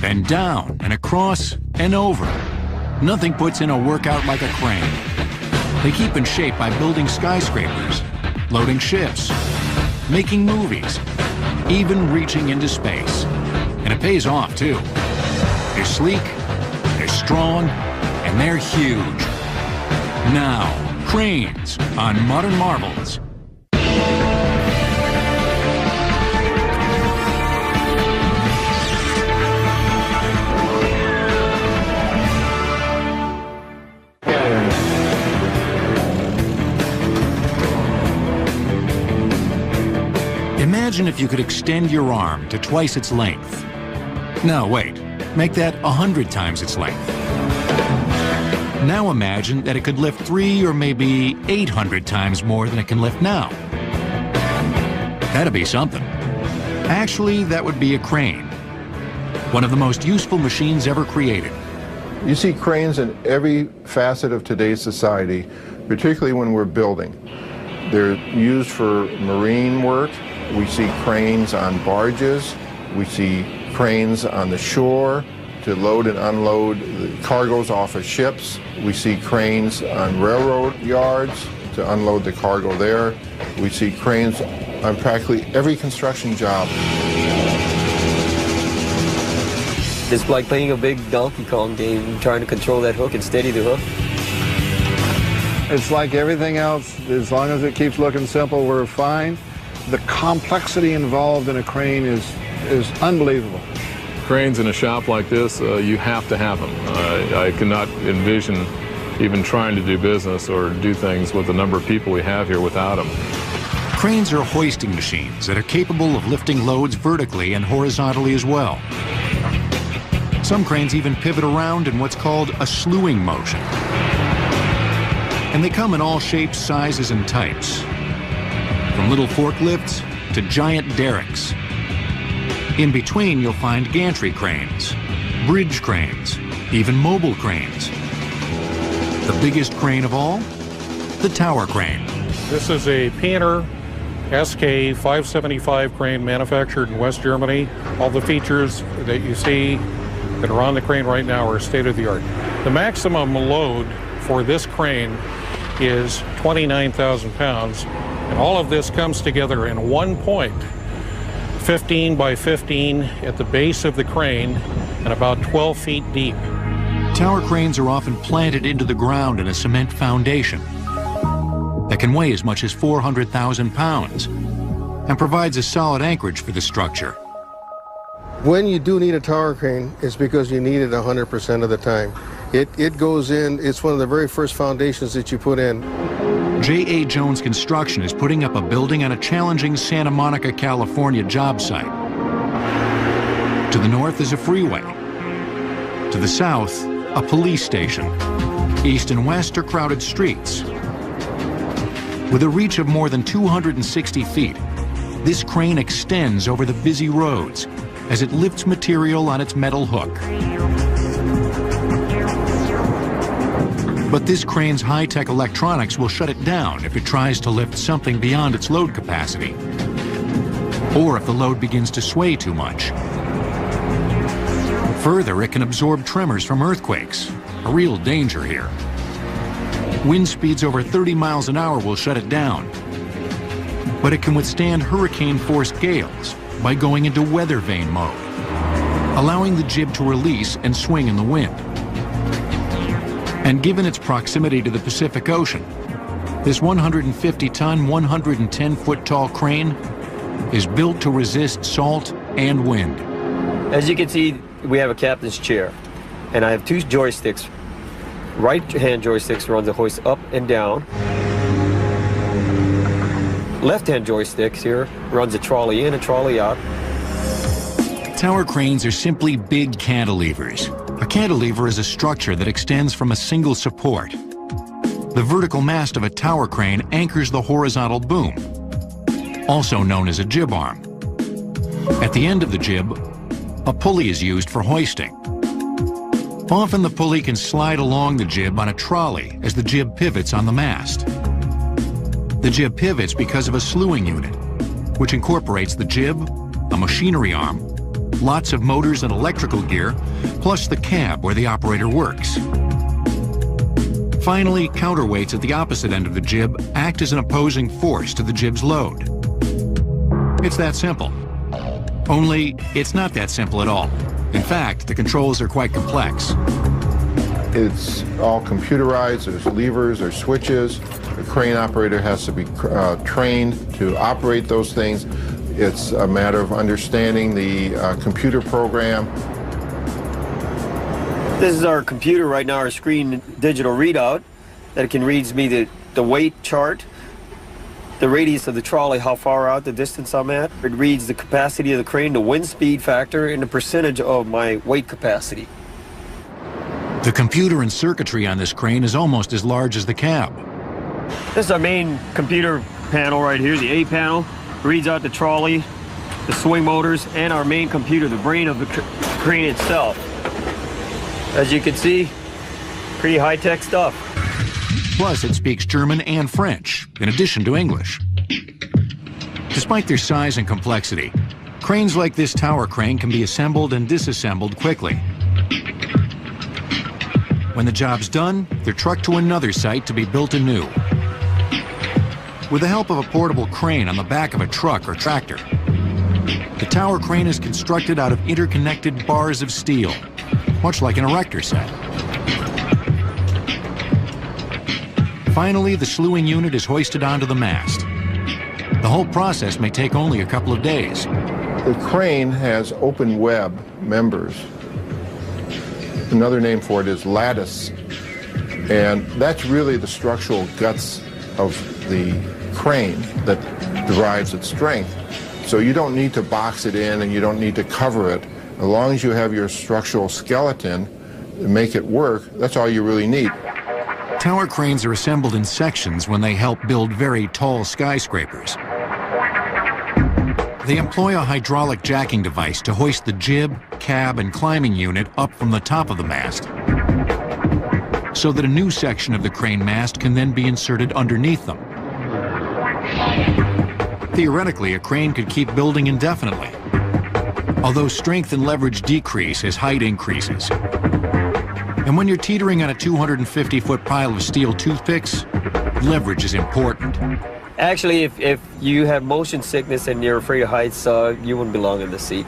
and down and across and over. Nothing puts in a workout like a crane. They keep in shape by building skyscrapers, loading ships, making movies, even reaching into space. And it pays off, too. They're sleek, they're strong, and they're huge. Now, cranes on Modern Marvels. Imagine if you could extend your arm to twice its length. No, wait. Make that 100 times its length. Now imagine that it could lift 3 or maybe 800 times more than it can lift now. That'd be something. Actually, that would be a crane. One of the most useful machines ever created. You see cranes in every facet of today's society, particularly when we're building. They're used for marine work. We see cranes on barges. We see cranes on the shore to load and unload the cargoes off of ships. We see cranes on railroad yards to unload the cargo there. We see cranes on practically every construction job. It's like playing a big Donkey Kong game, trying to control that hook and steady the hook. It's like everything else. As long as it keeps looking simple, we're fine. The complexity involved in a crane is unbelievable. Cranes in a shop like this, you have to have them. I cannot envision even trying to do business or do things with the number of people we have here without them. Cranes are hoisting machines that are capable of lifting loads vertically and horizontally as well. Some cranes even pivot around in what's called a slewing motion. And they come in all shapes, sizes, and types. From little forklifts to giant derricks. In between, you'll find gantry cranes, bridge cranes, even mobile cranes. The biggest crane of all? The tower crane. This is a Painter SK 575 crane manufactured in West Germany. All the features that you see that are on the crane right now are state-of-the-art. The maximum load for this crane is 29,000 pounds, and all of this comes together in one point, 15 by 15 at the base of the crane and about 12 feet deep. Tower cranes are often planted into the ground in a cement foundation that can weigh as much as 400,000 pounds and provides a solid anchorage for the structure. When you do need a tower crane, it's because you need it 100% of the time. It goes in, it's one of the very first foundations that you put in. J.A. Jones Construction is putting up a building on a challenging Santa Monica, California job site. To the north is a freeway. To the south, a police station. East and west are crowded streets. With a reach of more than 260 feet, this crane extends over the busy roads as it lifts material on its metal hook. But this crane's high-tech electronics will shut it down if it tries to lift something beyond its load capacity, or if the load begins to sway too much. Further, it can absorb tremors from earthquakes, a real danger here. Wind speeds over 30 miles an hour will shut it down, but it can withstand hurricane-force gales by going into weather vane mode, allowing the jib to release and swing in the wind. And given its proximity to the Pacific Ocean, this 150-ton, 110-foot-tall crane is built to resist salt and wind. As you can see, we have a captain's chair, and I have two joysticks. Right-hand joysticks run the hoist up and down. Left-hand joysticks here runs a trolley in and trolley out. Tower cranes are simply big cantilevers. A cantilever is a structure that extends from a single support. The vertical mast of a tower crane anchors the horizontal boom, also known as a jib arm. At the end of the jib, a pulley is used for hoisting. Often the pulley can slide along the jib on a trolley as the jib pivots on the mast. The jib pivots because of a slewing unit, which incorporates the jib, a machinery arm, lots of motors and electrical gear, plus the cab where the operator works. Finally, counterweights at the opposite end of the jib act as an opposing force to the jib's load. It's that simple. Only, it's not that simple at all. In fact, the controls are quite complex. It's all computerized. There's levers, there's switches. The crane operator has to be trained to operate those things. It's a matter of understanding the computer program. This is our computer right now, our screen digital readout, that it can read me the weight chart, the radius of the trolley, how far out the distance I'm at. It reads the capacity of the crane, the wind speed factor, and the percentage of my weight capacity. The computer and circuitry on this crane is almost as large as the cab. This is our main computer panel right here, the A panel. Reads out the trolley, the swing motors, and our main computer, the brain of the crane itself. As you can see, pretty high-tech stuff. Plus, it speaks German and French, in addition to English. Despite their size and complexity, cranes like this tower crane can be assembled and disassembled quickly. When the job's done, they're trucked to another site to be built anew. With the help of a portable crane on the back of a truck or tractor, the tower crane is constructed out of interconnected bars of steel, much like an erector set. Finally, the slewing unit is hoisted onto the mast. The whole process may take only a couple of days. The crane has open web members. Another name for it is lattice. And that's really the structural guts of the crane that derives its strength. So you don't need to box it in and you don't need to cover it. As long as you have your structural skeleton to make it work, that's all you really need. Tower cranes are assembled in sections when they help build very tall skyscrapers. They employ a hydraulic jacking device to hoist the jib, cab, and climbing unit up from the top of the mast, so that a new section of the crane mast can then be inserted underneath them. Theoretically, a crane could keep building indefinitely, although strength and leverage decrease as height increases. And when you're teetering on a 250-foot pile of steel toothpicks, leverage is important. Actually, if you have motion sickness and you're afraid of heights, you wouldn't belong in the seat.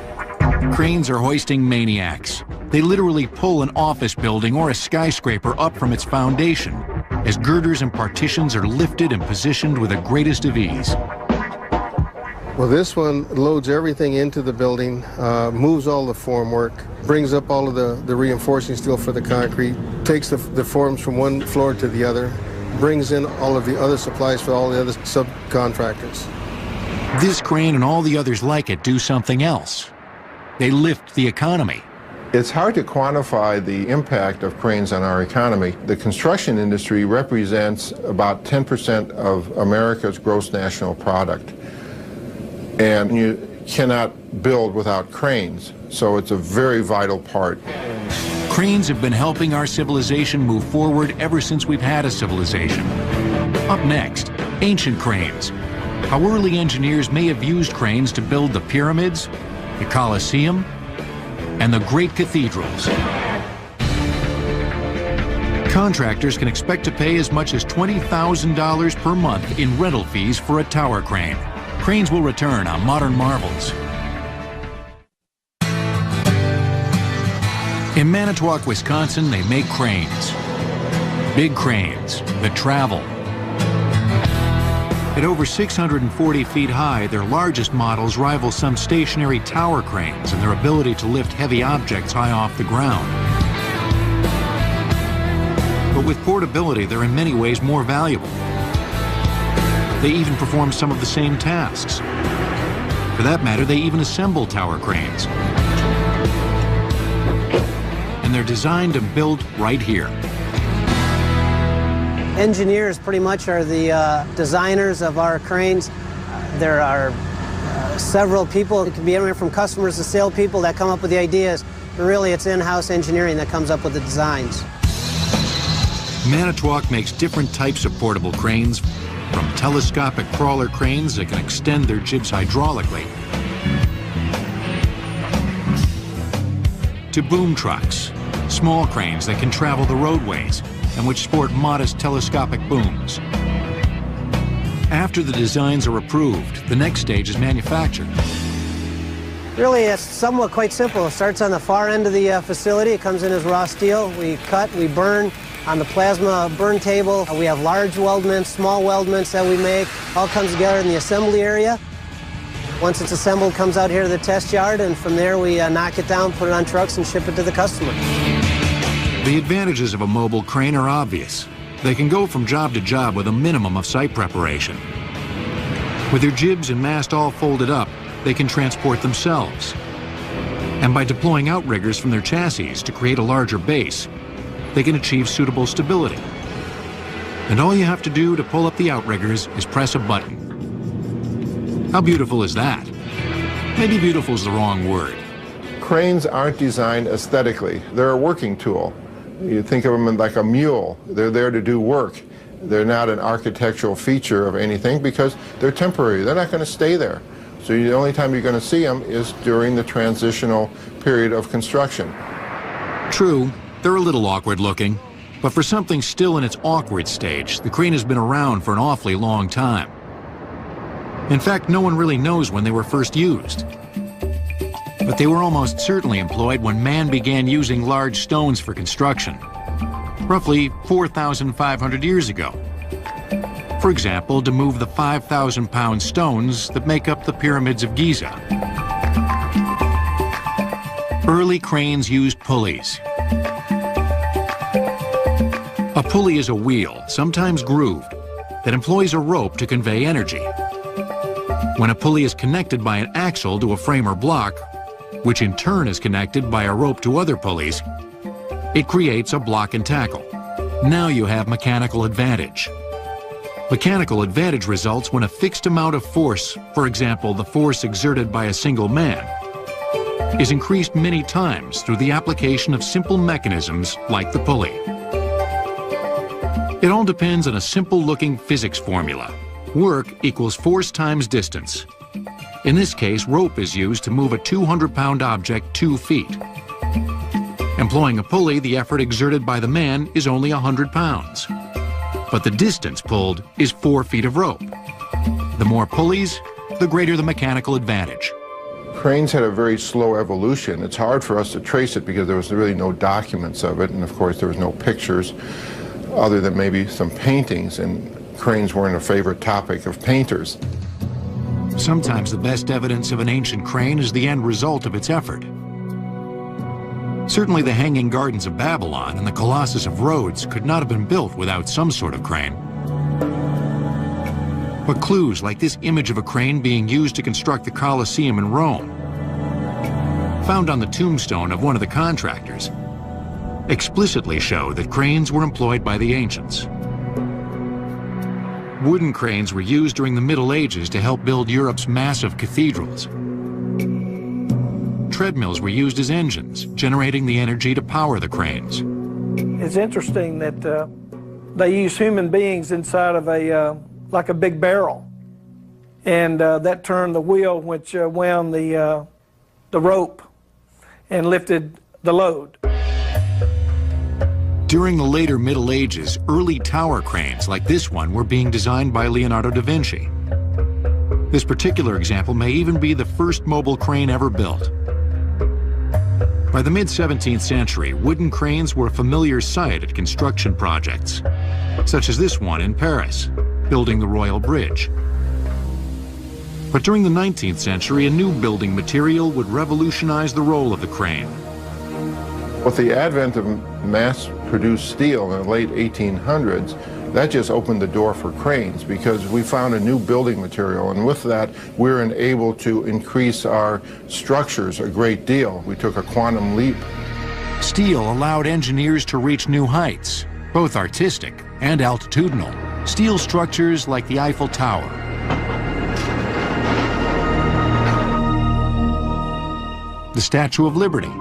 Cranes are hoisting maniacs. They literally pull an office building or a skyscraper up from its foundation as girders and partitions are lifted and positioned with the greatest of ease. Well, this one loads everything into the building, moves all the formwork, brings up all of the reinforcing steel for the concrete, takes the forms from one floor to the other, brings in all of the other supplies for all the other subcontractors. This crane and all the others like it do something else. They lift the economy. It's hard to quantify the impact of cranes on our economy. The construction industry represents about 10% of America's gross national product. And you cannot build without cranes, so it's a very vital part. Cranes have been helping our civilization move forward ever since we've had a civilization. Up next, ancient cranes. How early engineers may have used cranes to build the pyramids, the Colosseum, and the great cathedrals. Contractors can expect to pay as much as $20,000 per month in rental fees for a tower crane. Cranes will return on Modern Marvels. In Manitowoc, Wisconsin, they make cranes. Big cranes that travel. At over 640 feet high, their largest models rival some stationary tower cranes in their ability to lift heavy objects high off the ground. But with portability, they're in many ways more valuable. They even perform some of the same tasks. For that matter, they even assemble tower cranes. And they're designed and built right here. Engineers pretty much are the designers of our cranes. There are several people, it can be anywhere from customers to salespeople that come up with the ideas, but really it's in-house engineering that comes up with the designs. Manitowoc makes different types of portable cranes, from telescopic crawler cranes that can extend their jibs hydraulically, to boom trucks, small cranes that can travel the roadways and which sport modest telescopic booms. After the designs are approved, the next stage is manufacture. Really, it's somewhat quite simple. It starts on the far end of the facility. It comes in as raw steel. We cut, we burn on the plasma burn table. We have large weldments, small weldments that we make. All comes together in the assembly area. Once it's assembled, it comes out here to the test yard, and from there we knock it down, put it on trucks, and ship it to the customer. The advantages of a mobile crane are obvious. They can go from job to job with a minimum of site preparation. With their jibs and mast all folded up, they can transport themselves. And by deploying outriggers from their chassis to create a larger base, they can achieve suitable stability. And all you have to do to pull up the outriggers is press a button. How beautiful is that? Maybe beautiful is the wrong word. Cranes aren't designed aesthetically. They're a working tool. You think of them like a mule. They're there to do work. They're not an architectural feature of anything because they're temporary. They're not going to stay there. So the only time you're going to see them is during the transitional period of construction. True, they're a little awkward looking, but for something still in its awkward stage, the crane has been around for an awfully long time. In fact, no one really knows when they were first used. But they were almost certainly employed when man began using large stones for construction, roughly 4,500 years ago. For example, to move the 5,000-pound stones that make up the pyramids of Giza. Early cranes used pulleys. A pulley is a wheel, sometimes grooved, that employs a rope to convey energy. When a pulley is connected by an axle to a frame or block, which in turn is connected by a rope to other pulleys, it creates a block and tackle. Now you have mechanical advantage. Mechanical advantage results when a fixed amount of force, for example, the force exerted by a single man, is increased many times through the application of simple mechanisms like the pulley. It all depends on a simple-looking physics formula. Work equals force times distance. In this case, rope is used to move a 200-pound object 2 feet. Employing a pulley, the effort exerted by the man is only 100 pounds. But the distance pulled is 4 feet of rope. The more pulleys, the greater the mechanical advantage. Cranes had a very slow evolution. It's hard for us to trace it because there was really no documents of it, and of course there was no pictures other than maybe some paintings, and cranes weren't a favorite topic of painters. Sometimes the best evidence of an ancient crane is the end result of its effort. Certainly the Hanging Gardens of Babylon and the Colossus of Rhodes could not have been built without some sort of crane. But clues like this image of a crane being used to construct the Colosseum in Rome, found on the tombstone of one of the contractors, explicitly show that cranes were employed by the ancients. Wooden cranes were used during the Middle Ages to help build Europe's massive cathedrals. Treadmills were used as engines, generating the energy to power the cranes. It's interesting that they use human beings inside of like a big barrel, and that turned the wheel which wound the rope and lifted the load. During the later Middle Ages, early tower cranes like this one were being designed by Leonardo da Vinci. This particular example may even be the first mobile crane ever built. By the mid-17th century, wooden cranes were a familiar sight at construction projects, such as this one in Paris, building the Royal Bridge. But during the 19th century, a new building material would revolutionize the role of the crane. With the advent of mass-produced steel in the late 1800s, that just opened the door for cranes because we found a new building material, and with that we were able to increase our structures a great deal. We took a quantum leap. Steel allowed engineers to reach new heights, both artistic and altitudinal. Steel structures like the Eiffel Tower, the Statue of Liberty,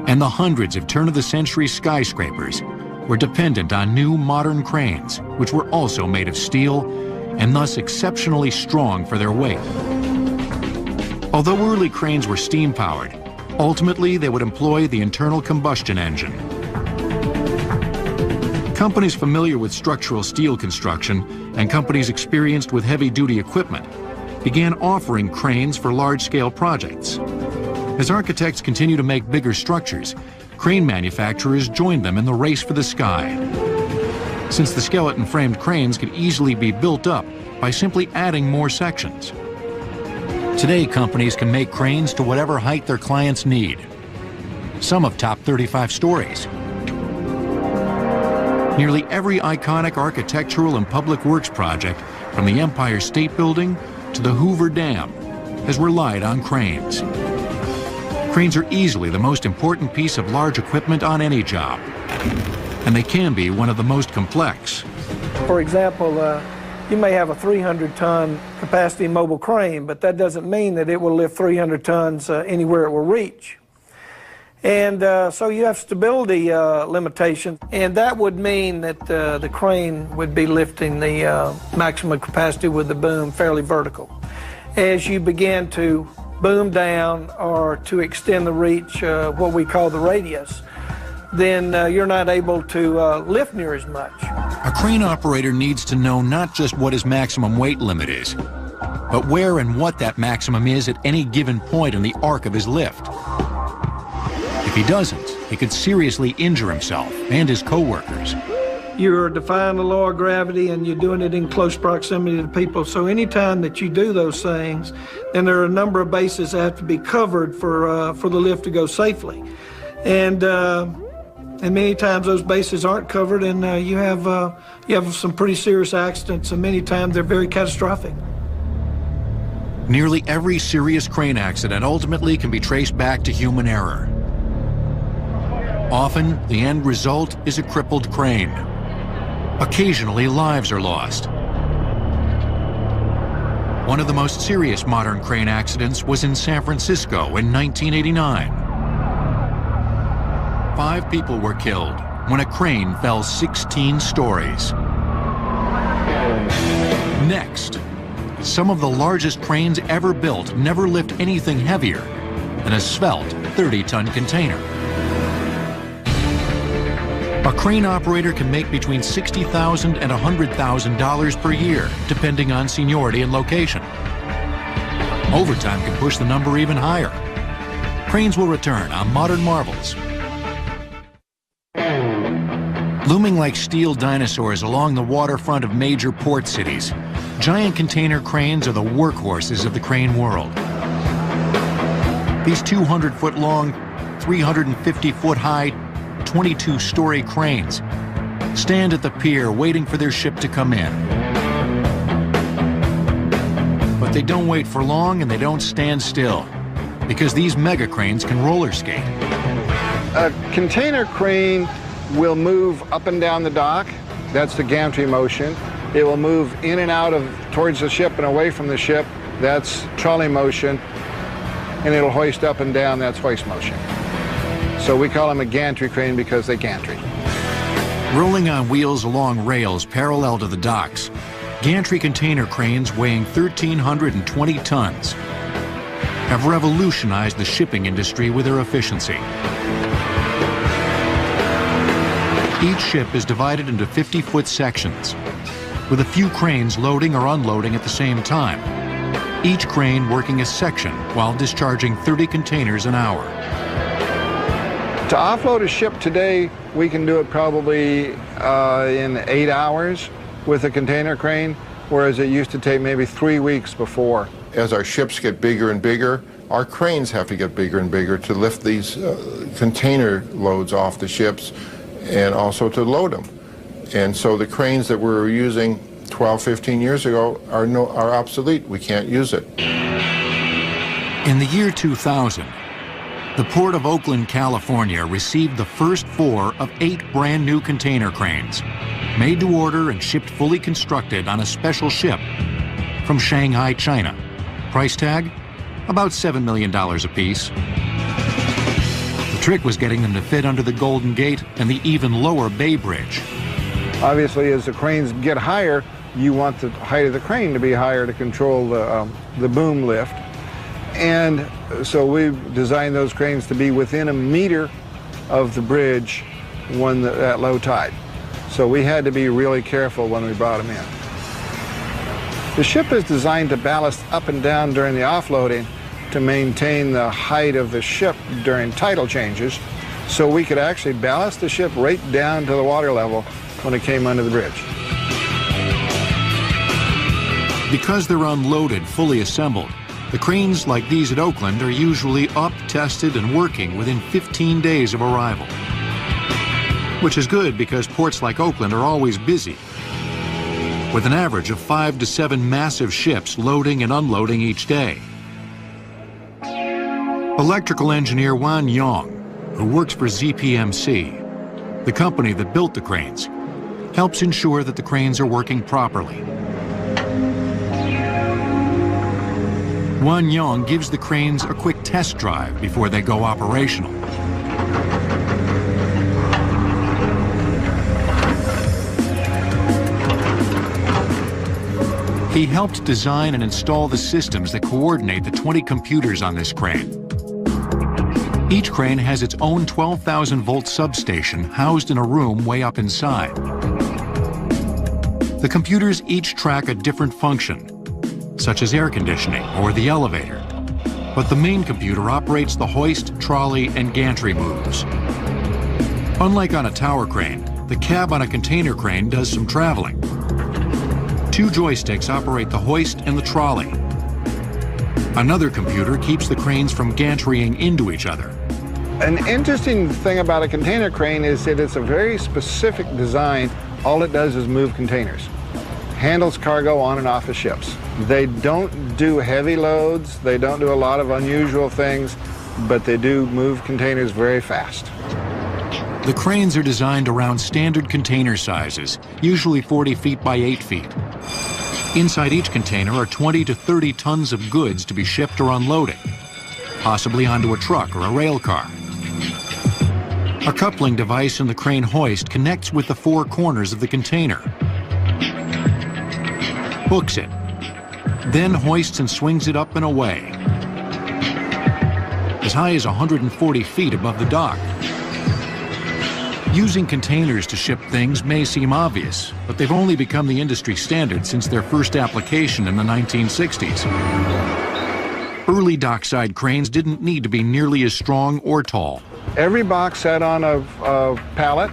and the hundreds of turn-of-the-century skyscrapers were dependent on new modern cranes, which were also made of steel and thus exceptionally strong for their weight. Although early cranes were steam-powered, Ultimately, they would employ the internal combustion engine. Companies familiar with structural steel construction and companies experienced with heavy-duty equipment began offering cranes for large-scale projects. As architects continue to make bigger structures, crane manufacturers joined them in the race for the sky. Since the skeleton-framed cranes could easily be built up by simply adding more sections. Today, companies can make cranes to whatever height their clients need. Some have topped 35 stories. Nearly every iconic architectural and public works project, from the Empire State Building to the Hoover Dam, has relied on cranes. Cranes are easily the most important piece of large equipment on any job, and they can be one of the most complex. For example, you may have a 300-ton capacity mobile crane, but that doesn't mean that it will lift 300 tons anywhere it will reach. And so you have stability limitations, and that would mean that the crane would be lifting the maximum capacity with the boom fairly vertical. As you begin to boom down or to extend the reach, what we call the radius, then you're not able to lift near as much. A crane operator needs to know not just what his maximum weight limit is, but where and what that maximum is at any given point in the arc of his lift. If he doesn't, he could seriously injure himself and his co-workers. You're defying the law of gravity and you're doing it in close proximity to people. So anytime that you do those things, then there are a number of bases that have to be covered for the lift to go safely. And many times those bases aren't covered, and you have some pretty serious accidents, and many times they're very catastrophic. Nearly every serious crane accident ultimately can be traced back to human error. Often, the end result is a crippled crane. Occasionally, lives are lost. One of the most serious modern crane accidents was in San Francisco in 1989. 5 people were killed when a crane fell 16 stories. Next, some of the largest cranes ever built never lift anything heavier than a svelte 30-ton container. A crane operator can make between $60,000 and $100,000 per year, depending on seniority and location. Overtime can push the number even higher. Cranes will return on Modern Marvels. Looming like steel dinosaurs along the waterfront of major port cities, giant container cranes are the workhorses of the crane world. These 200-foot long, 350-foot high, 22-story cranes stand at the pier waiting for their ship to come in. But they don't wait for long and they don't stand still, because these mega cranes can roller skate. A container crane will move up and down the dock. That's the gantry motion. It will move in and out towards the ship and away from the ship. That's trolley motion. And it'll hoist up and down. That's hoist motion. So we call them a gantry crane because they gantry. Rolling on wheels along rails parallel to the docks, gantry container cranes weighing 1,320 tons have revolutionized the shipping industry with their efficiency. Each ship is divided into 50-foot sections, with a few cranes loading or unloading at the same time, each crane working a section while discharging 30 containers an hour. To offload a ship today, we can do it probably in 8 hours with a container crane, whereas it used to take maybe 3 weeks before. As our ships get bigger and bigger, our cranes have to get bigger and bigger to lift these container loads off the ships and also to load them. And so the cranes that we were using 12, 15 years ago are obsolete. We can't use it. In the year 2000, the Port of Oakland, California received the first 4 of 8 brand new container cranes, made to order and shipped fully constructed on a special ship from Shanghai, China. Price tag? About $7 million apiece. The trick was getting them to fit under the Golden Gate and the even lower Bay Bridge. Obviously, as the cranes get higher, you want the height of the crane to be higher to control the boom lift. And so we designed those cranes to be within a meter of the bridge at low tide. So we had to be really careful when we brought them in. The ship is designed to ballast up and down during the offloading to maintain the height of the ship during tidal changes, so we could actually ballast the ship right down to the water level when it came under the bridge. Because they're unloaded, fully assembled, the cranes like these at Oakland are usually up, tested, and working within 15 days of arrival. Which is good because ports like Oakland are always busy, with an average of 5 to 7 massive ships loading and unloading each day. Electrical engineer Wan Yong, who works for ZPMC, the company that built the cranes, helps ensure that the cranes are working properly. Wan Yong gives the cranes a quick test drive before they go operational. He helped design and install the systems that coordinate the 20 computers on this crane. Each crane has its own 12,000-volt substation housed in a room way up inside. The computers each track a different function, such as air conditioning or the elevator, but the main computer operates the hoist, trolley, and gantry moves. Unlike on a tower crane, the cab on a container crane does some traveling. 2 joysticks operate the hoist and the trolley. Another computer keeps the cranes from gantrying into each other. An interesting thing about a container crane is that it's a very specific design. All it does is move containers. Handles cargo on and off of ships. They don't do heavy loads, they don't do a lot of unusual things, but they do move containers very fast. The cranes are designed around standard container sizes, usually 40 feet by 8 feet. Inside each container are 20 to 30 tons of goods to be shipped or unloaded, possibly onto a truck or a rail car. A coupling device in the crane hoist connects with the 4 corners of the container, hooks it, then hoists and swings it up and away, as high as 140 feet above the dock. Using containers to ship things may seem obvious, but they've only become the industry standard since their first application in the 1960s. Early dockside cranes didn't need to be nearly as strong or tall. Every box sat on a pallet.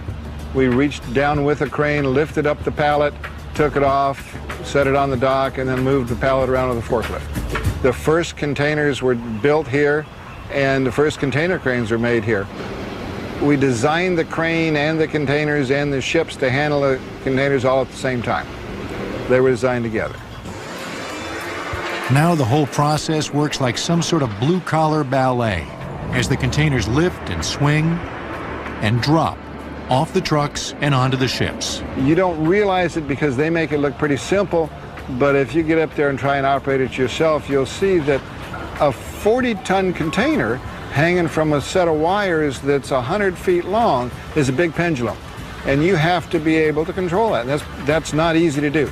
We reached down with a crane, lifted up the pallet, took it off, set it on the dock, and then moved the pallet around with a forklift. The first containers were built here, and the first container cranes were made here. We designed the crane and the containers and the ships to handle the containers all at the same time. They were designed together. Now the whole process works like some sort of blue-collar ballet as the containers lift and swing and drop off the trucks and onto the ships. You don't realize it because they make it look pretty simple, but if you get up there and try and operate it yourself, you'll see that a 40-ton container hanging from a set of wires that's 100 feet long is a big pendulum. And you have to be able to control that. That's not easy to do.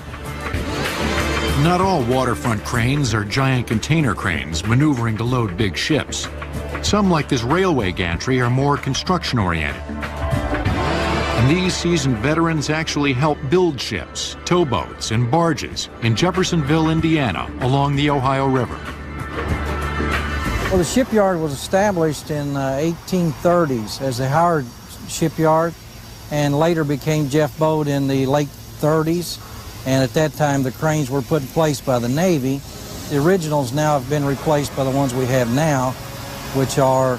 Not all waterfront cranes are giant container cranes maneuvering to load big ships. Some, like this railway gantry, are more construction-oriented. And these seasoned veterans actually help build ships, towboats, and barges in Jeffersonville, Indiana, along the Ohio River. Well, the shipyard was established in 1830s as the Howard Shipyard, and later became Jeff Boat in the late 30s. And at that time, the cranes were put in place by the Navy. The originals now have been replaced by the ones we have now, which are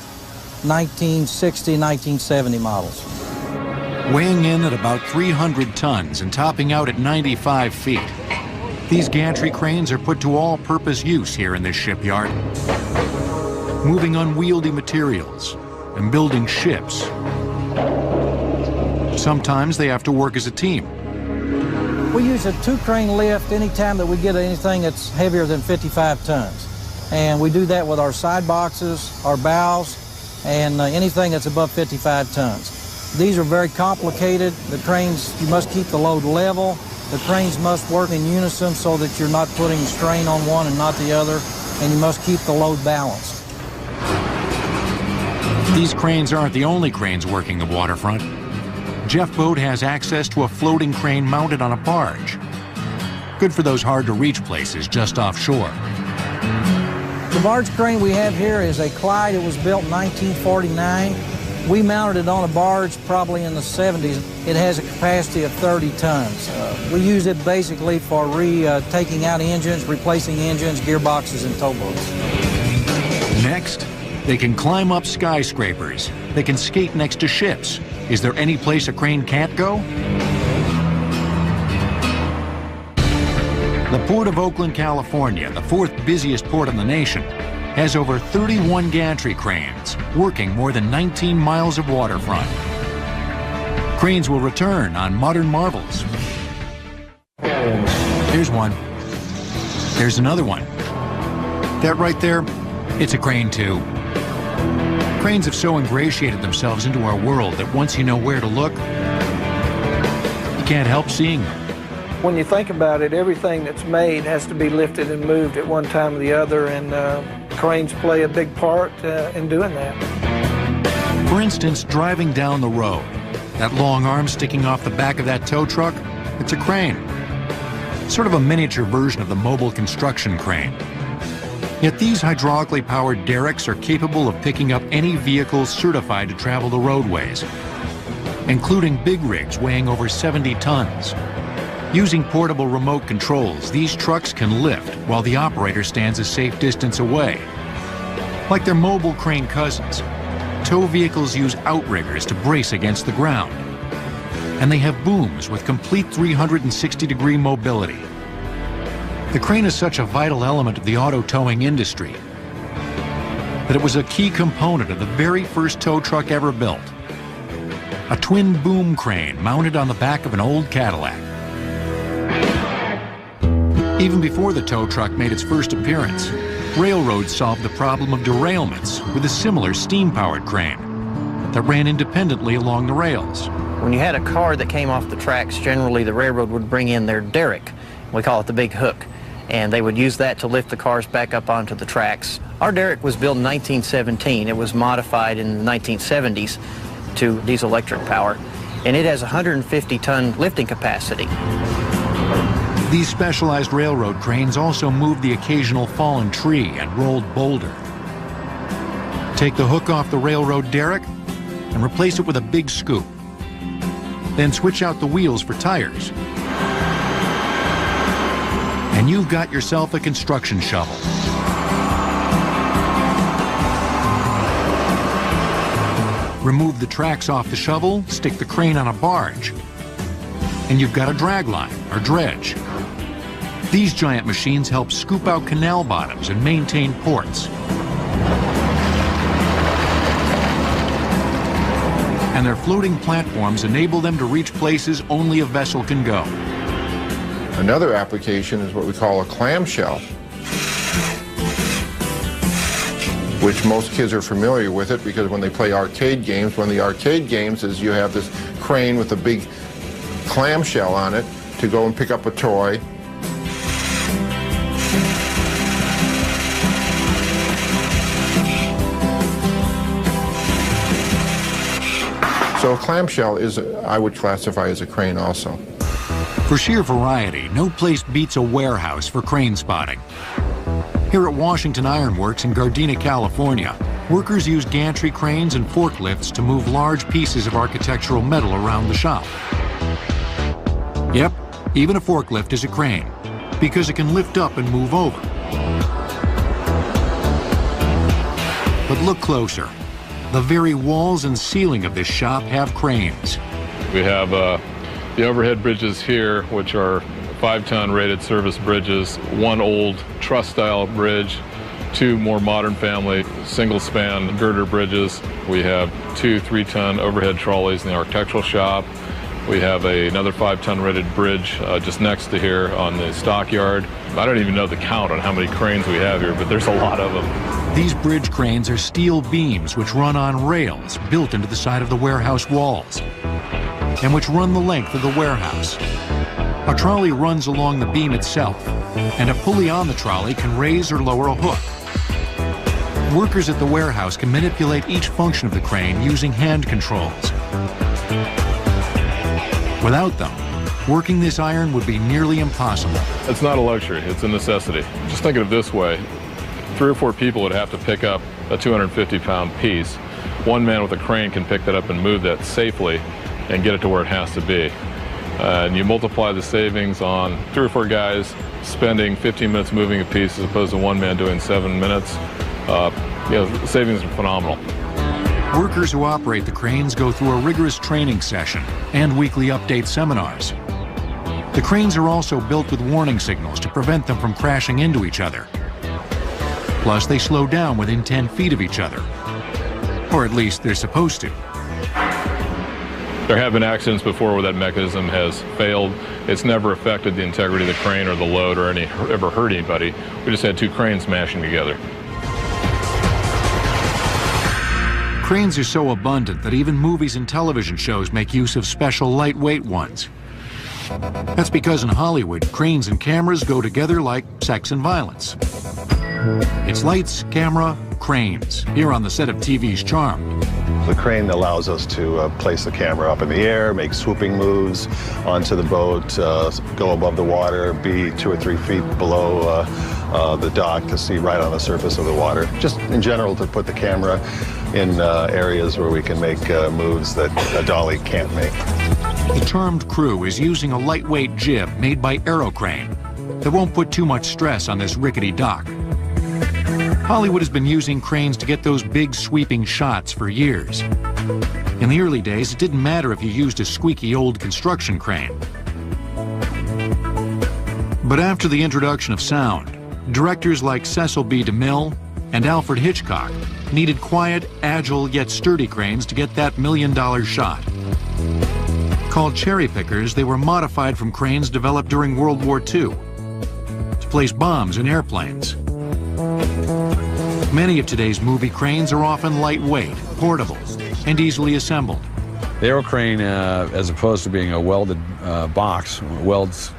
1960, 1970 models. Weighing in at about 300 tons and topping out at 95 feet, these gantry cranes are put to all-purpose use here in this shipyard, moving unwieldy materials and building ships. Sometimes they have to work as a team. We use a 2-crane lift anytime that we get anything that's heavier than 55 tons. And we do that with our side boxes, our bows, and anything that's above 55 tons. These are very complicated. The cranes, you must keep the load level. The cranes must work in unison so that you're not putting strain on one and not the other. and you must keep the load balanced. These cranes aren't the only cranes working the waterfront. Jeff Boat has access to a floating crane mounted on a barge. Good for those hard-to-reach places just offshore. The barge crane we have here is a Clyde. It was built in 1949. We mounted it on a barge probably in the 70s. It has a capacity of 30 tons. We use it basically for taking out engines, replacing engines, gearboxes, and towboats. Next, they can climb up skyscrapers. They can skate next to ships. Is there any place a crane can't go? The Port of Oakland, California, the fourth busiest port in the nation, has over 31 gantry cranes working more than 19 miles of waterfront. Cranes will return on modern marvels. Here's one. There's another one. That right there, it's a crane too. Cranes have so ingratiated themselves into our world that once you know where to look, you can't help seeing them. When you think about it, everything that's made has to be lifted and moved at one time or the other, and cranes play a big part in doing that. For instance, driving down the road, that long arm sticking off the back of that tow truck, it's a crane. Sort of a miniature version of the mobile construction crane. Yet these hydraulically powered derricks are capable of picking up any vehicle certified to travel the roadways, including big rigs weighing over 70 tons. Using portable remote controls, these trucks can lift while the operator stands a safe distance away. Like their mobile crane cousins, tow vehicles use outriggers to brace against the ground. And they have booms with complete 360-degree mobility. The crane is such a vital element of the auto towing industry that it was a key component of the very first tow truck ever built. A twin boom crane mounted on the back of an old Cadillac. Even before the tow truck made its first appearance, railroads solved the problem of derailments with a similar steam-powered crane that ran independently along the rails. When you had a car that came off the tracks, generally the railroad would bring in their derrick. We call it the big hook. And they would use that to lift the cars back up onto the tracks. Our derrick was built in 1917. It was modified in the 1970s to diesel-electric power. And it has 150-ton lifting capacity. These specialized railroad cranes also moved the occasional fallen tree and rolled boulder. Take the hook off the railroad derrick and replace it with a big scoop. Then switch out the wheels for tires. And you've got yourself a construction shovel. Remove the tracks off the shovel, stick the crane on a barge, and you've got a drag line or dredge. These giant machines help scoop out canal bottoms and maintain ports. And their floating platforms enable them to reach places only a vessel can go. Another application is what we call a clamshell, which most kids are familiar with it because when they play arcade games, one of the arcade games is you have this crane with a big clamshell on it to go and pick up a toy. So a clamshell is, I would classify as a crane also. For sheer variety, no place beats a warehouse for crane spotting. Here at Washington Iron Works in Gardena, California, workers use gantry cranes and forklifts to move large pieces of architectural metal around the shop. Yep, even a forklift is a crane, because it can lift up and move over. But look closer. The very walls and ceiling of this shop have cranes. We have the overhead bridges here, which are 5-ton rated service bridges, one old truss-style bridge, 2 more modern family single-span girder bridges. We have 2 3-ton overhead trolleys in the architectural shop. We have another 5-ton rated bridge just next to here on the stockyard. I don't even know the count on how many cranes we have here, but there's a lot of them. These bridge cranes are steel beams which run on rails built into the side of the warehouse walls and which run the length of the warehouse. A trolley runs along the beam itself, and a pulley on the trolley can raise or lower a hook. Workers at the warehouse can manipulate each function of the crane using hand controls. Without them, working this iron would be nearly impossible. It's not a luxury, it's a necessity. Just think of it this way. 3 or 4 people would have to pick up a 250-pound piece. One man with a crane can pick that up and move that safely and get it to where it has to be. And you multiply the savings on 3 or 4 guys spending 15 minutes moving a piece as opposed to one man doing 7 minutes. The savings are phenomenal. Workers who operate the cranes go through a rigorous training session and weekly update seminars. The cranes are also built with warning signals to prevent them from crashing into each other. Plus, they slow down within 10 feet of each other. Or at least they're supposed to. There have been accidents before where that mechanism has failed. It's never affected the integrity of the crane or the load or ever hurt anybody. We just had 2 cranes smashing together. Cranes are so abundant that even movies and television shows make use of special lightweight ones. That's because in Hollywood, cranes and cameras go together like sex and violence. It's lights, camera, cranes, here on the set of TV's Charmed. The crane allows us to place the camera up in the air, make swooping moves onto the boat, go above the water, be 2 or 3 feet below the dock to see right on the surface of the water. Just in general to put the camera in areas where we can make moves that a dolly can't make. The Charmed crew is using a lightweight jib made by Aerocrane that won't put too much stress on this rickety dock. Hollywood has been using cranes to get those big sweeping shots for years. In the early days, it didn't matter if you used a squeaky old construction crane. But after the introduction of sound, directors like Cecil B. DeMille and Alfred Hitchcock needed quiet, agile, yet sturdy cranes to get that million-dollar shot. Called cherry pickers, they were modified from cranes developed during World War II to place bombs in airplanes. Many of today's movie cranes are often lightweight, portable, and easily assembled. The Aerocrane, as opposed to being a welded box, welds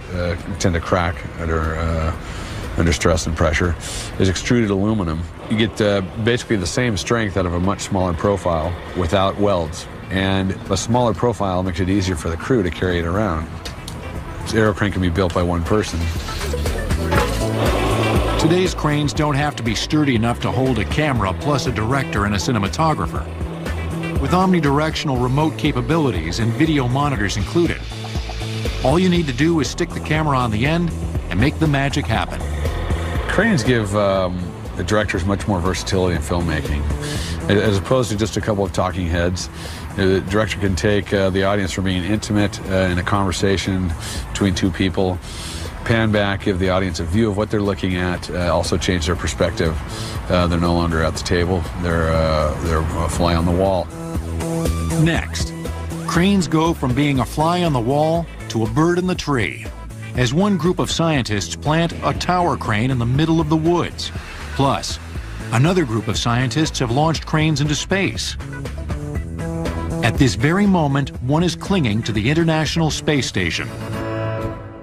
tend to crack under stress and pressure, is extruded aluminum. You get basically the same strength out of a much smaller profile without welds. And a smaller profile makes it easier for the crew to carry it around. This Aerocrane can be built by one person. Today's cranes don't have to be sturdy enough to hold a camera plus a director and a cinematographer. With omnidirectional remote capabilities and video monitors included, all you need to do is stick the camera on the end and make the magic happen. Cranes give the directors much more versatility in filmmaking. As opposed to just a couple of talking heads, the director can take the audience from being intimate in a conversation between 2 people, pan back, give the audience a view of what they're looking at, also change their perspective. They're no longer at the table, they're a fly on the wall. Next, cranes go from being a fly on the wall to a bird in the tree, as one group of scientists plant a tower crane in the middle of the woods. Plus, another group of scientists have launched cranes into space. At this very moment, one is clinging to the International Space Station.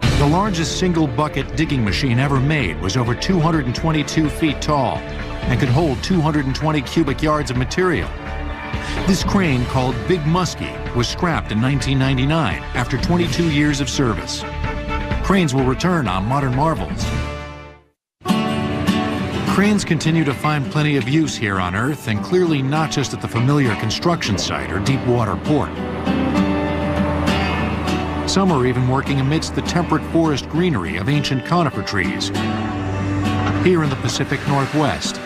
The largest single bucket digging machine ever made was over 222 feet tall and could hold 220 cubic yards of material. This crane, called Big Muskie, was scrapped in 1999 after 22 years of service. Cranes will return on Modern Marvels. Cranes continue to find plenty of use here on Earth, and clearly not just at the familiar construction site or deep water port. Some are even working amidst the temperate forest greenery of ancient conifer trees here in the Pacific Northwest.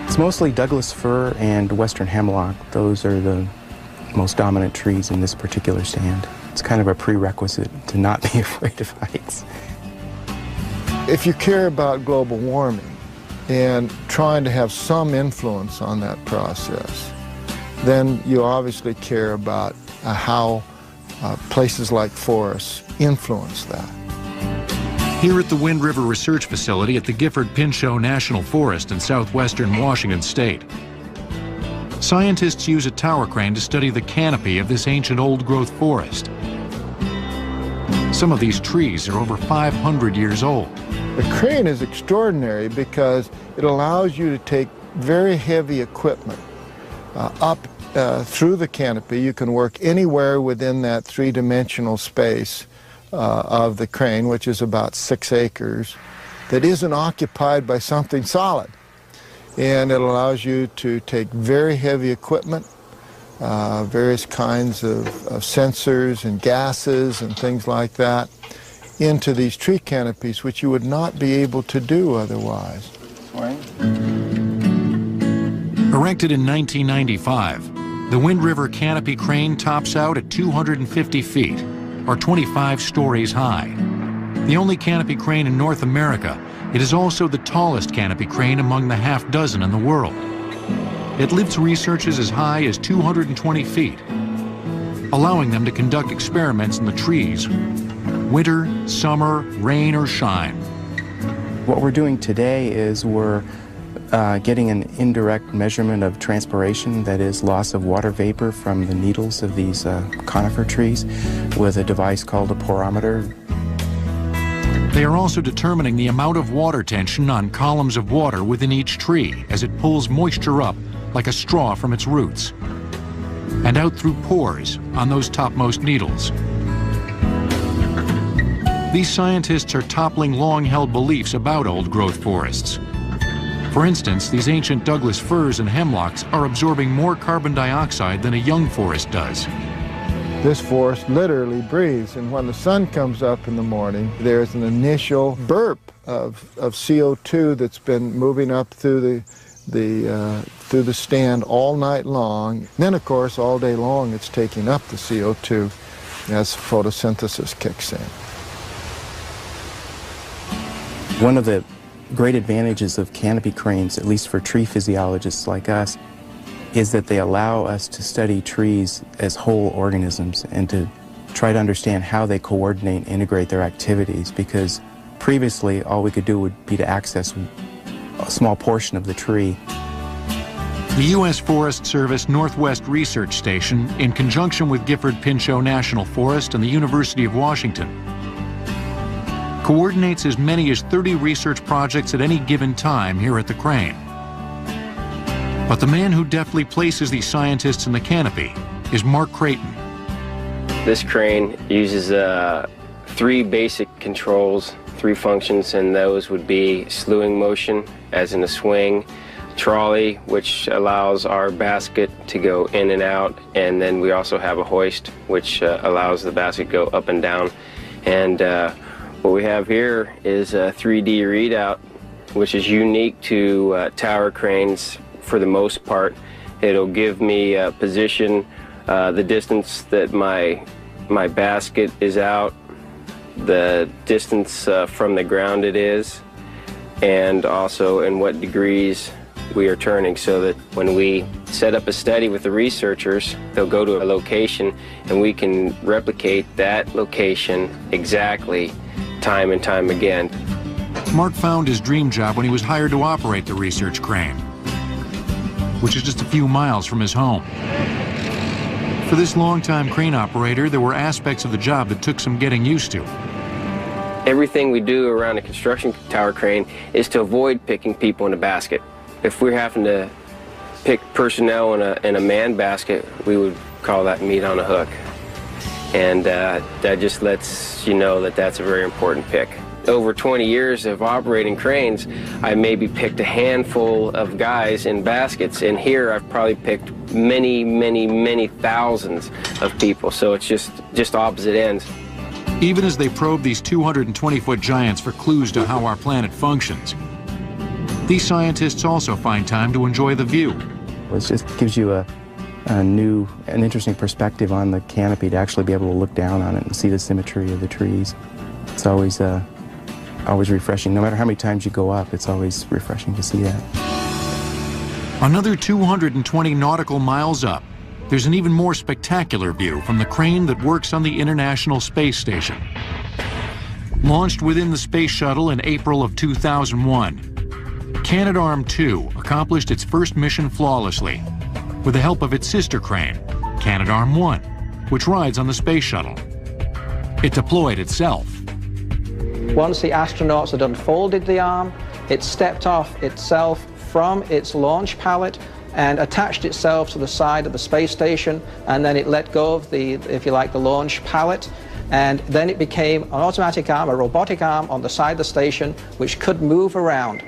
It's mostly Douglas fir and western hemlock. Those are the most dominant trees in this particular stand. It's kind of a prerequisite to not be afraid of heights. If you care about global warming and trying to have some influence on that process, then you obviously care about how places like forests influence that. Here at the Wind River Research Facility at the Gifford-Pinchot National Forest in southwestern Washington State, scientists use a tower crane to study the canopy of this ancient old-growth forest. Some of these trees are over 500 years old. The crane is extraordinary because it allows you to take very heavy equipment up through the canopy. You can work anywhere within that three-dimensional space of the crane, which is about 6 acres, that isn't occupied by something solid. And it allows you to take very heavy equipment, various kinds of sensors and gases and things like that, into these tree canopies, which you would not be able to do otherwise. Erected in 1995, the Wind River Canopy Crane tops out at 250 feet, or 25 stories high. The only canopy crane in North America, it is also the tallest canopy crane among the half dozen in the world. It lifts researchers as high as 220 feet, allowing them to conduct experiments in the trees, winter, summer, rain, or shine. What we're doing today is we're getting an indirect measurement of transpiration, that is loss of water vapor from the needles of these conifer trees, with a device called a porometer. They are also determining the amount of water tension on columns of water within each tree as it pulls moisture up like a straw from its roots and out through pores on those topmost needles. These scientists are toppling long-held beliefs about old-growth forests. For instance, these ancient Douglas firs and hemlocks are absorbing more carbon dioxide than a young forest does. This forest literally breathes, and when the sun comes up in the morning, there's an initial burp of CO2 that's been moving up through the stand all night long. Then, of course, all day long, it's taking up the CO2 as photosynthesis kicks in. One of the great advantages of canopy cranes, at least for tree physiologists like us, is that they allow us to study trees as whole organisms and to try to understand how they coordinate and integrate their activities, because previously all we could do would be to access a small portion of the tree. The U.S. Forest Service Northwest Research Station, in conjunction with Gifford-Pinchot National Forest and the University of Washington, coordinates as many as 30 research projects at any given time here at the crane. But the man who deftly places these scientists in the canopy is Mark Creighton. This crane uses 3 basic controls, 3 functions, and those would be slewing motion, as in a swing, trolley, which allows our basket to go in and out, and then we also have a hoist, which allows the basket to go up and down. And what we have here is a 3D readout, which is unique to tower cranes for the most part. It'll give me a position, the distance that my basket is out, the distance from the ground it is, and also in what degrees we are turning, so that when we set up a study with the researchers, they'll go to a location and we can replicate that location exactly time and time again. Mark found his dream job when he was hired to operate the research crane, which is just a few miles from his home. For this longtime crane operator, there were aspects of the job that took some getting used to. Everything we do around a construction tower crane is to avoid picking people in a basket. If we're having to pick personnel in a man basket, we would call that meat on a hook. And that just lets you know that that's a very important pick. Over 20 years of operating cranes, I maybe picked a handful of guys in baskets, and here I've probably picked many, many, many thousands of people, so it's just opposite ends. Even as they probe these 220-foot giants for clues to how our planet functions, these scientists also find time to enjoy the view. It just gives you an interesting perspective on the canopy, to actually be able to look down on it and see the symmetry of the trees. It's always refreshing. No matter how many times you go up, it's always refreshing to see that. Another 220 nautical miles up, there's an even more spectacular view from the crane that works on the International Space Station. Launched within the space shuttle in April of 2001, Canadarm2 accomplished its first mission flawlessly with the help of its sister crane, Canadarm1, which rides on the space shuttle. It deployed itself. Once the astronauts had unfolded the arm, it stepped off itself from its launch pallet and attached itself to the side of the space station, and then it let go of the, if you like, the launch pallet, and then it became an automatic arm, a robotic arm on the side of the station, which could move around.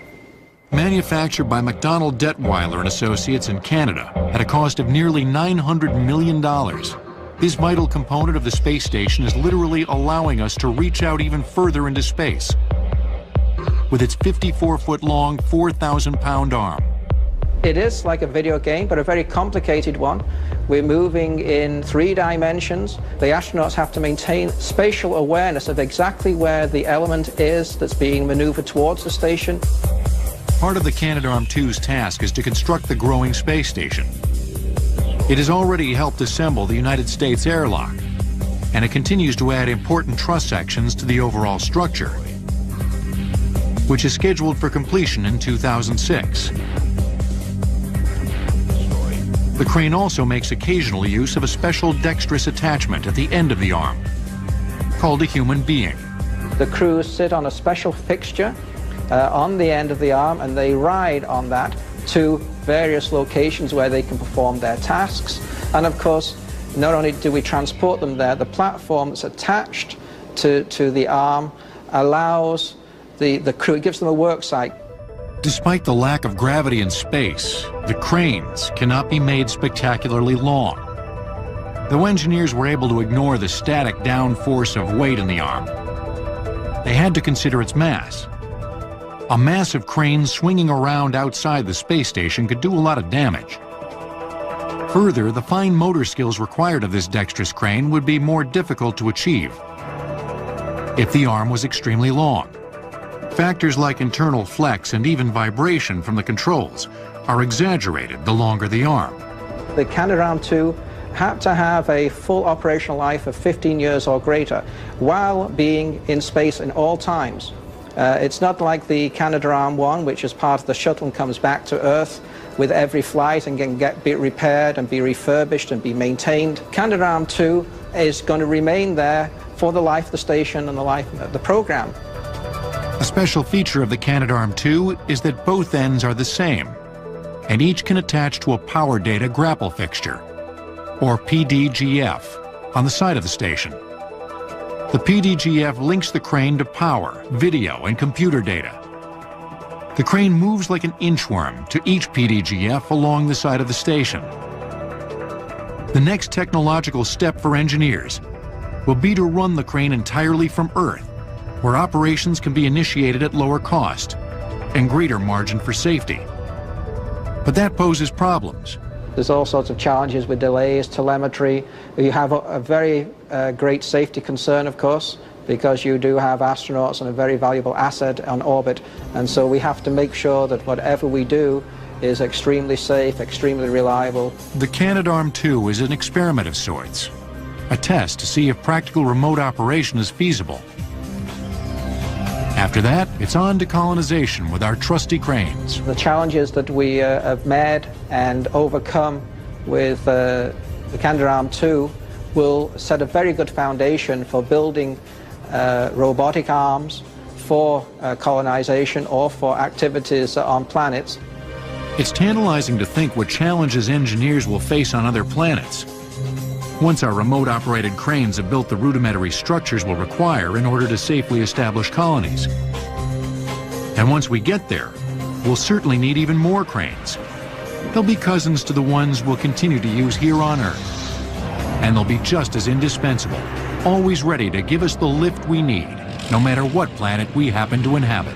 Manufactured by McDonnell Detweiler and Associates in Canada at a cost of nearly $900 million, this vital component of the space station is literally allowing us to reach out even further into space. With its 54-foot-long, 4,000-pound arm. It is like a video game, but a very complicated one. We're moving in 3 dimensions. The astronauts have to maintain spatial awareness of exactly where the element is that's being maneuvered towards the station. Part of the Canadarm2's task is to construct the growing space station. It has already helped assemble the United States airlock, and it continues to add important truss sections to the overall structure, which is scheduled for completion in 2006. The crane also makes occasional use of a special dexterous attachment at the end of the arm, called a human being. The crews sit on a special fixture on the end of the arm, and they ride on that to various locations where they can perform their tasks. And of course, not only do we transport them there, the platform that's attached to the arm allows the crew, it gives them a work site. Despite the lack of gravity in space, the cranes cannot be made spectacularly long. Though engineers were able to ignore the static down force of weight in the arm, they had to consider its mass. A massive crane swinging around outside the space station could do a lot of damage. Further, the fine motor skills required of this dexterous crane would be more difficult to achieve if the arm was extremely long. Factors like internal flex and even vibration from the controls are exaggerated the longer the arm. The Canadarm2 had to have a full operational life of 15 years or greater while being in space in all times. It's not like the Canadarm1, which is part of the shuttle and comes back to Earth with every flight and can be repaired and be refurbished and be maintained. Canadarm2 is going to remain there for the life of the station and the life of the program. A special feature of the Canadarm2 is that both ends are the same, and each can attach to a power data grapple fixture, or PDGF, on the side of the station. The PDGF links the crane to power, video, and computer data. The crane moves like an inchworm to each PDGF along the side of the station. The next technological step for engineers will be to run the crane entirely from Earth, where operations can be initiated at lower cost and greater margin for safety. But that poses problems. There's all sorts of challenges with delays, telemetry. You have a very great safety concern, of course, because you do have astronauts and a very valuable asset on orbit. And so we have to make sure that whatever we do is extremely safe, extremely reliable. The Canadarm2 is an experiment of sorts, a test to see if practical remote operation is feasible. After that, it's on to colonization with our trusty cranes. The challenges that we have met and overcome with the Canadarm2 will set a very good foundation for building robotic arms for colonization or for activities on planets. It's tantalizing to think what challenges engineers will face on other planets once our remote-operated cranes have built the rudimentary structures we'll require in order to safely establish colonies. And once we get there, we'll certainly need even more cranes. They'll be cousins to the ones we'll continue to use here on Earth. And they'll be just as indispensable, always ready to give us the lift we need, no matter what planet we happen to inhabit.